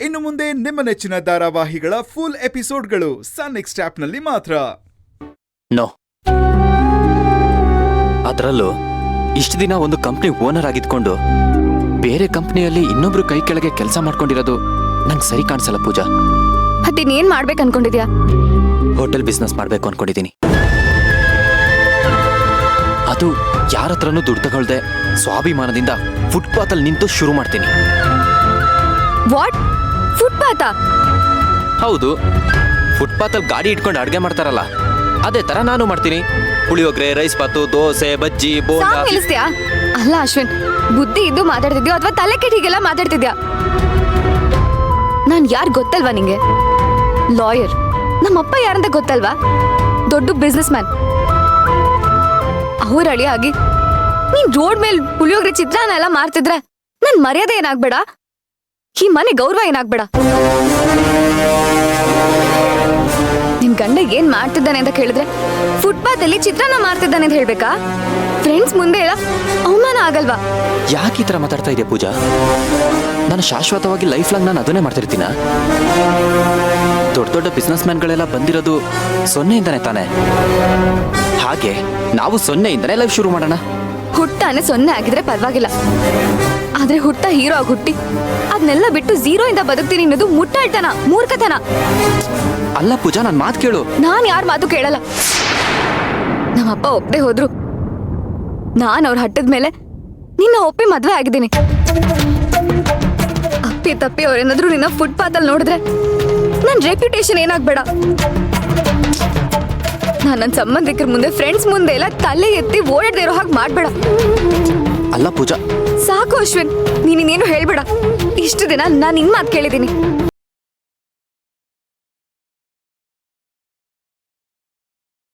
ಇನ್ನು ಮುಂದೆ ನಿಮ್ಮ ನೆಚ್ಚಿನ ಧಾರಾವಾಹಿಗಳ ಫುಲ್ ಎಪಿಸೋಡ್ಗಳು ಸನ್ ನೆಕ್ಸ್ಟ್ ಆಪ್ನಲ್ಲಿ ಮಾತ್ರ. ನೋ, ಅದರಲ್ಲೂ ಇಷ್ಟು ದಿನ ಒಂದು ಕಂಪ್ನಿ ಓನರ್ ಆಗಿದ್ಕೊಂಡು ಬೇರೆ ಕಂಪ್ನಿಯಲ್ಲಿ ಇನ್ನೊಬ್ರು ಕೈ ಕೆಳಗೆ ಕೆಲಸ ಮಾಡ್ಕೊಂಡಿರೋದು ನಂಗೆ ಸರಿ ಕಾಣಿಸಲ್ಲ ಪೂಜಾ. ಅದೇನೇನ್ ಮಾಡ್ಬೇಕು ಅನ್ಕೊಂಡಿದ್ಯಾ? ಹೋಟೆಲ್ ಬಿಸ್ನೆಸ್ ಮಾಡ್ಬೇಕು ಅನ್ಕೊಂಡಿದ್ದೀನಿ. ಅದು ಯಾರ ಹತ್ರನೂ ದುಡ್ಡು ತಗೊಳ್ದೆ ಸ್ವಾಭಿಮಾನದಿಂದ ಫುಟ್ಪಾತ್ ಅಲ್ಲಿ ನಿಂತು ಶುರು ಮಾಡ್ತೀನಿ. ವಾಟ್? ಫುಟ್ಪಾತ? ಹೌದು, ಫುಟ್ಪಾತ್ ಅಲ್ಲಿ ಗಾಡಿ ಇಟ್ಕೊಂಡು ಅಡ್ಗೆ ಮಾಡ್ತಾರಲ್ಲ, ಅದೇ ತರ ನಾನು ಮಾಡ್ತೀನಿ. ಪುಳಿಯೋಗರೆ, ರೈಸ್ ಬಾತು, ದೋಸೆ, ಬಜ್ಜಿ, ಬೋಂಡಾ. ನಿಲ್ಲಿಸ್ತೀಯಾ? ಅಲ್ಲ ಅಶ್ವಿನ್, ಬುದ್ಧಿ ಇದ್ದು ಮಾತಾಡ್ತಿದ್ಯೋ ಅಥವಾ ತಲೆ ಕೆಟ್ಟಿಗೆಲ್ಲ ಮಾತಾಡ್ತಿದ್ಯಾ? ನಾನ್ ಯಾರು ಗೊತ್ತಲ್ವಾ ನಿಂಗೆ? ಲಾಯರ್. ನಮ್ಮಪ್ಪ ಯಾರಂತ ಗೊತ್ತಲ್ವಾ? ದೊಡ್ಡ ಬಿಸ್ನೆಸ್ ಮ್ಯಾನ್. ಅವ್ರ ಅಳಿಯಾಗಿ ನೀನ್ ರೋಡ್ ಮೇಲೆ ಪುಳಿಯೋಗರೆ ಚಿತ್ರಾನ್ನ ಎಲ್ಲ ಮಾರ್ತಿದ್ರೆ ನನ್ ಮರ್ಯಾದೆ ಏನಾಗ್ಬೇಡ, ಈ ಮನೆ ಗೌರವ ಏನಾಗ್ಬೇಡ. ನಿನ್ ಗಂಡ ಏನ್ ಮಾಡ್ತಿದ್ದಾನೆ ಅಂತ ಕೇಳಿದ್ರೆ ಫುಟ್ಪಾತ್ ಅಲ್ಲಿ ಚಿತ್ರಾನ್ನ ಮಾರ್ತಿದ್ದಾನೆ ಅಂತ ಹೇಳ್ಬೇಕಾ? ಫ್ರೆಂಡ್ಸ್ ಮುಂದೆ ಎಲ್ಲ ಅವಮಾನ ಆಗಲ್ವಾ? ಯಾಕೆ ಈ ತರ ಮಾತಾಡ್ತಾ ಇದೆಯಾ ಪೂಜಾ? ನಾನು ಶಾಶ್ವತವಾಗಿ ಲೈಫ್ ಲಾಂಗ್ ನಾನು ಅದನ್ನೇ ಮಾಡ್ತಿರ್ತೀನ? ದೊಡ್ಡ ದೊಡ್ಡ ಬಿಸ್ನೆಸ್ ಮ್ಯಾನ್ಗಳೆಲ್ಲ ಬಂದಿರೋದು ಸೊನ್ನೆಯಿಂದಾನೆ ತಾನೆ. ಹಾಗೆ ನಾವು ಸೊನ್ನೆಯಿಂದಾನೆ ಲೈಫ್ ಶುರು ಮಾಡೋಣ. ಹುಟ್ಟಾನೆ ಸೊನ್ನೆ ಆಗಿದ್ರೆ ಪರವಾಗಿಲ್ಲ, ಆದ್ರೆ ಹುಟ್ಟ ಹೀರೋ ಆಗಿ ಹುಟ್ಟಿ ಅದನ್ನೆಲ್ಲ ಬಿಟ್ಟು ಝೀರೋ ಇಂದ ಬದುಕ್ತೀನಿ ಅನ್ನೋದು ಮುಟ್ಟಾಳ್ತನ, ಮೂರ್ಖತನ. ಅಲ್ಲ ಪೂಜಾ, ನನ್ ಮಾತು ಕೇಳು. ನಾನ್ ಯಾರ ಮಾತು ಕೇಳಲ್ಲ. ನಮ್ಮಪ್ಪ ಒಪ್ಪದೆ ಹೋದ್ರು ನಾನ್ ಅವ್ರ ಹಟ್ಟದ ಮೇಲೆ ನಿನ್ನ ಒಪ್ಪಿ ಮದ್ವೆ ಆಗಿದ್ದೀನಿ. ಅಪ್ಪಿ ತಪ್ಪಿ ಅವ್ರೇನಾದ್ರು ನಿನ್ನ ಫುಟ್ಪಾತ್ ಅಲ್ಲಿ ನೋಡಿದ್ರೆ ನನ್ ರೆಪ್ಯುಟೇಷನ್ ಏನಾಗ್ಬೇಡ. ನಾನ್ ನನ್ನ ಸಂಬಂಧಿಕರ ಮುಂದೆ, ಫ್ರೆಂಡ್ಸ್ ಮುಂದೆ ಎಲ್ಲ ತಲೆ ಎತ್ತಿ ಓಡಾಡದೆ ಇರೋ ಹಾಗೆ ಮಾಡ್ಬೇಡ. ಅಲ್ಲ ಪೂಜಾ, ಸಾಕು ಅಶ್ವಿನ್, ನೀನೇನು ಹೇಳ್ಬೇಡ. ಇಷ್ಟು ದಿನ ನಾನು ನಿನ್ ಮಾತು ಕೇಳಿದ್ದೀನಿ.